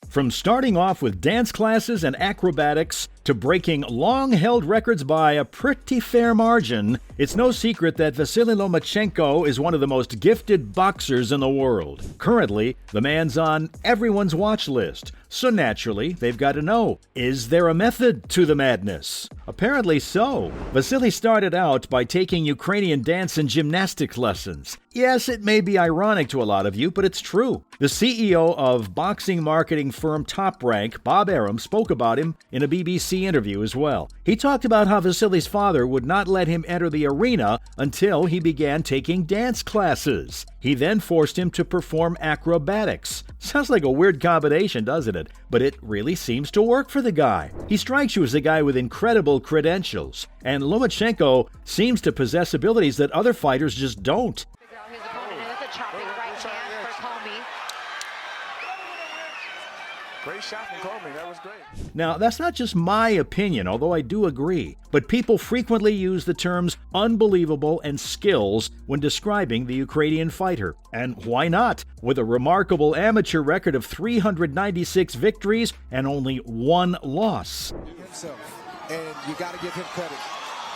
From starting off with dance classes and acrobatics to breaking long-held records by a pretty fair margin, it's no secret that Vasiliy Lomachenko is one of the most gifted boxers in the world. Currently, the man's on everyone's watch list, so naturally, they've got to know, is there a method to the madness? Apparently so. Vasiliy started out by taking Ukrainian dance and gymnastics lessons. Yes, it may be ironic to a lot of you, but it's true. The CEO of boxing marketing firm Top Rank, Bob Arum, spoke about him in a BBC interview as well. He talked about how Vasily's father would not let him enter the arena until he began taking dance classes. He then forced him to perform acrobatics. Sounds like a weird combination, doesn't it? But it really seems to work for the guy. He strikes you as a guy with incredible credentials, and Lomachenko seems to possess abilities that other fighters just don't. His opponent with a chopping right hand for Comey. Great shot from Comey. That was great. Now, that's not just my opinion, although I do agree, but people frequently use the terms unbelievable and skills when describing the Ukrainian fighter. And why not? With a remarkable amateur record of 396 victories and only one loss. Himself, and you got to give him credit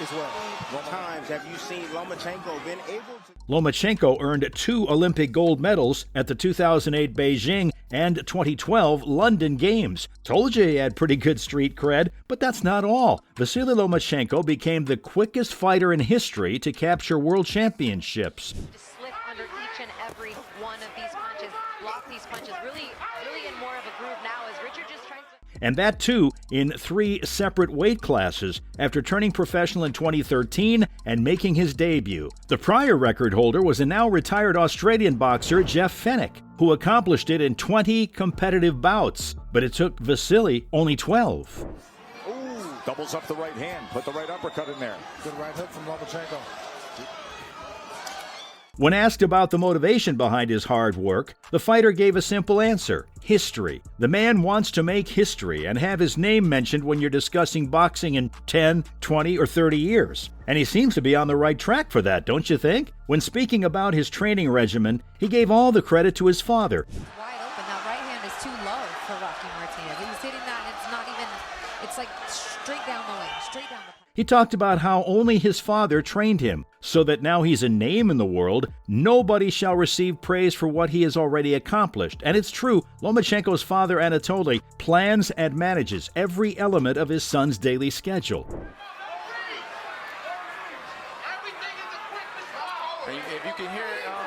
as well. What times have you seen Lomachenko been able to? Lomachenko earned 2 Olympic gold medals at the 2008 Beijing and 2012 London Games. Told you he had pretty good street cred, but that's not all. Vasiliy Lomachenko became the quickest fighter in history to capture world championships. To slip under each and every one of these punches, block these punches, really in more of a groove now as Richard just tries to... And that too in 3 separate weight classes after turning professional in 2013 and making his debut. The prior record holder was a now retired Australian boxer, Jeff Fennick, who accomplished it in 20 competitive bouts. But it took Vasiliy only 12. Ooh, doubles up the right hand, put the right uppercut in there. Good right hook from Lomachenko. When asked about the motivation behind his hard work, the fighter gave a simple answer: history. The man wants to make history and have his name mentioned when you're discussing boxing in 10, 20, or 30 years. And he seems to be on the right track for that, don't you think? When speaking about his training regimen, he gave all the credit to his father. Wide open. That right hand is too low for Rocky Martinez. He's hitting that, and it's not even, it's like straight down the lane, straight down the... He talked about how only his father trained him, so that now he's a name in the world. Nobody shall receive praise for what he has already accomplished. And it's true, Lomachenko's father, Anatoly, plans and manages every element of his son's daily schedule. If you can hear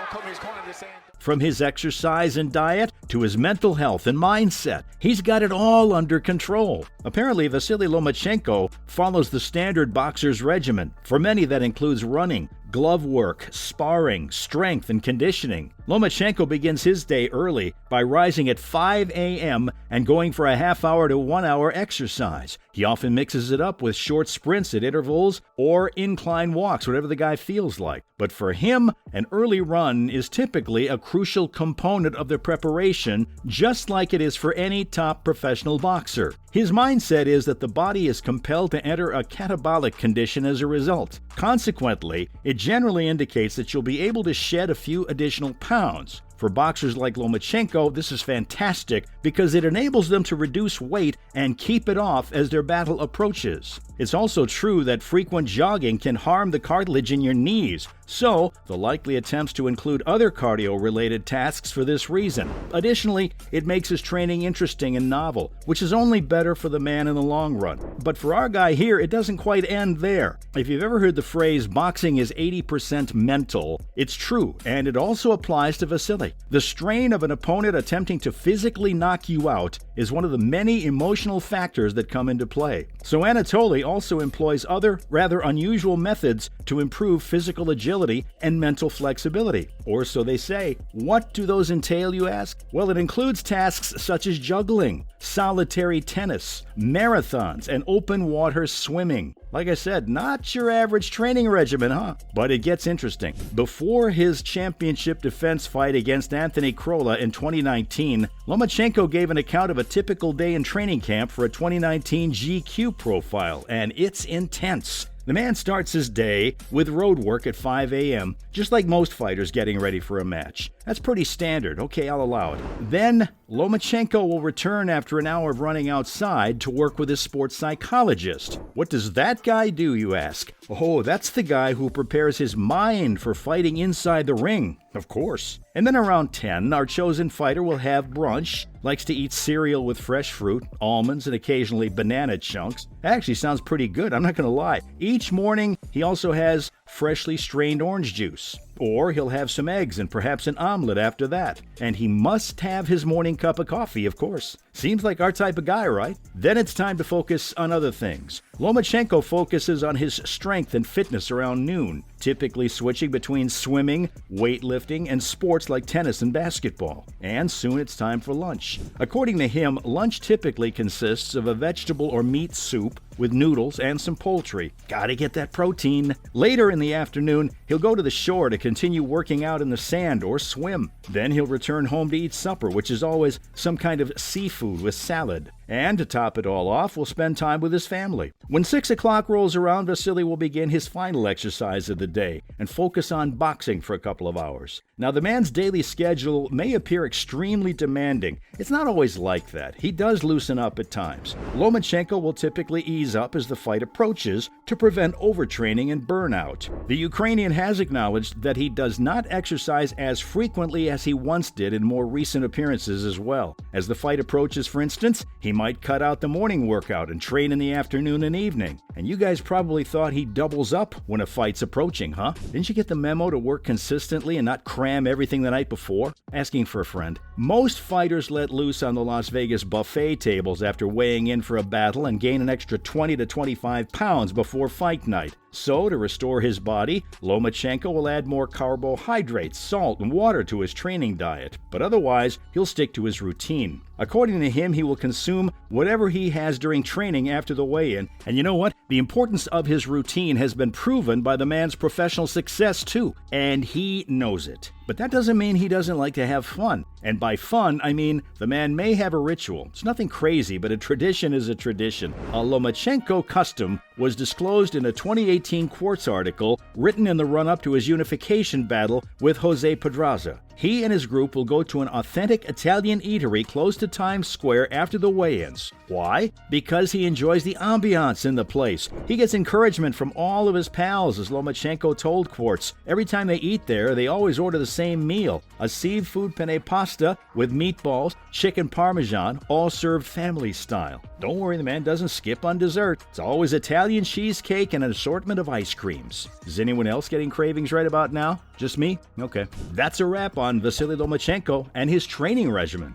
Comey's corner, they're saying... From his exercise and diet to his mental health and mindset, he's got it all under control. Apparently, Vasiliy Lomachenko follows the standard boxer's regimen. For many, that includes running, glove work, sparring, strength, and conditioning. Lomachenko begins his day early by rising at 5 a.m. and going for a half-hour to 1-hour exercise. He often mixes it up with short sprints at intervals or incline walks, whatever the guy feels like. But for him, an early run is typically a crucial component of the preparation, just like it is for any top professional boxer. His mindset is that the body is compelled to enter a catabolic condition as a result. Consequently, it generally indicates that you'll be able to shed a few additional pounds. For boxers like Lomachenko, this is fantastic because it enables them to reduce weight and keep it off as their battle approaches. It's also true that frequent jogging can harm the cartilage in your knees, so the likely attempts to include other cardio-related tasks for this reason. Additionally, it makes his training interesting and novel, which is only better for the man in the long run. But for our guy here, it doesn't quite end there. If you've ever heard the phrase, boxing is 80% mental, it's true, and it also applies to Vasiliy. The strain of an opponent attempting to physically knock you out is one of the many emotional factors that come into play. So Anatoly also employs other, rather unusual methods to improve physical agility and mental flexibility. Or so they say. What do those entail, you ask? Well, it includes tasks such as juggling, solitary tennis, marathons, and open water swimming. Like I said, not your average training regimen, huh? But it gets interesting. Before his championship defense fight against Anthony Crolla in 2019, Lomachenko gave an account of a typical day in training camp for a 2019 GQ profile, and it's intense. The man starts his day with road work at 5 a.m., just like most fighters getting ready for a match. That's pretty standard. Okay, I'll allow it. Then Lomachenko will return after an hour of running outside to work with his sports psychologist. What does that guy do, you ask? Oh, that's the guy who prepares his mind for fighting inside the ring, of course. And then around 10, our chosen fighter will have brunch, likes to eat cereal with fresh fruit, almonds, and occasionally banana chunks. Actually sounds pretty good, I'm not going to lie. Each morning, he also has freshly strained orange juice. Or he'll have some eggs and perhaps an omelet after that. And he must have his morning cup of coffee, of course. Seems like our type of guy, right? Then it's time to focus on other things. Lomachenko focuses on his strength and fitness around noon, typically switching between swimming, weightlifting, and sports like tennis and basketball. And soon it's time for lunch. According to him, lunch typically consists of a vegetable or meat soup with noodles and some poultry. Gotta get that protein. Later in the afternoon, he'll go to the shore to continue working out in the sand or swim. Then he'll return home to eat supper, which is always some kind of seafood with salad. And to top it all off, we'll spend time with his family. When 6 o'clock rolls around, Vasiliy will begin his final exercise of the day and focus on boxing for a couple of hours. Now, the man's daily schedule may appear extremely demanding. It's not always like that. He does loosen up at times. Lomachenko will typically ease up as the fight approaches to prevent overtraining and burnout. The Ukrainian has acknowledged that he does not exercise as frequently as he once did in more recent appearances as well. As the fight approaches, for instance, he might cut out the morning workout and train in the afternoon and evening. And you guys probably thought he doubles up when a fight's approaching, huh? Didn't you get the memo to work consistently and not cram everything the night before? Asking for a friend. Most fighters let loose on the Las Vegas buffet tables after weighing in for a battle and gain an extra 20 to 25 pounds before fight night. So, to restore his body, Lomachenko will add more carbohydrates, salt, and water to his training diet. But otherwise, he'll stick to his routine. According to him, he will consume whatever he has during training after the weigh-in. And you know what? The importance of his routine has been proven by the man's professional success, too. And he knows it. But that doesn't mean he doesn't like to have fun. And by fun, I mean the man may have a ritual. It's nothing crazy, but a tradition is a tradition. A Lomachenko custom was disclosed in a 2018 Quartz article written in the run-up to his unification battle with Jose Pedraza. He and his group will go to an authentic Italian eatery close to Times Square after the weigh-ins. Why? Because he enjoys the ambiance in the place. He gets encouragement from all of his pals, as Lomachenko told Quartz. Every time they eat there, they always order the same meal, a seafood penne pasta with meatballs, chicken parmesan, all served family style. Don't worry, the man doesn't skip on dessert. It's always Italian cheesecake and an assortment of ice creams. Is anyone else getting cravings right about now? Just me? Okay. That's a wrap on Vasiliy Lomachenko and his training regimen.